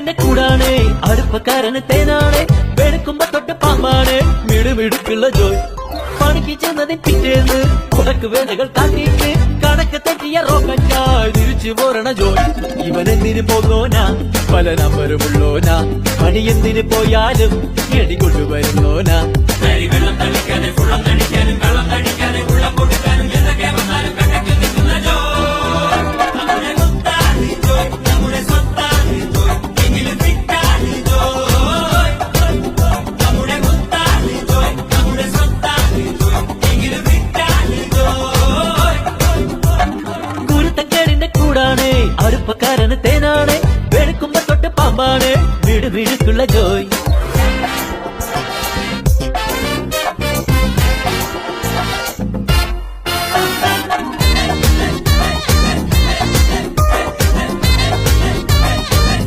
അടുപ്പിന്റെ ചൂടാണ്, അടുപ്പക്കാരന് തേനാണ്, വെളുക്കുമ്പോ തൊട്ട് പാമ്പാണ് മിടുമിടുക്കുള്ള ജോയ്. പണിക്ക് ചെന്നതിന് പിറ്റേന്ന് കുടക്ക് വേലകൾ കാട്ടിയിട്ട് കണക്ക് തെറ്റിയ റോക്കറ്റായി തിരിച്ചു പോരണ ജോയ്. ഇവനെന്തിന് പോന്നോനാ, പല നമ്പരുമുള്ളോനാ, പണി എന്തിന് പോയാലും എടി കൊണ്ടുവരുന്നോനാ. വെള്ളം തളിക്കാനും വെള്ളം തടിക്കാനും വെള്ളം തടിക്കാനും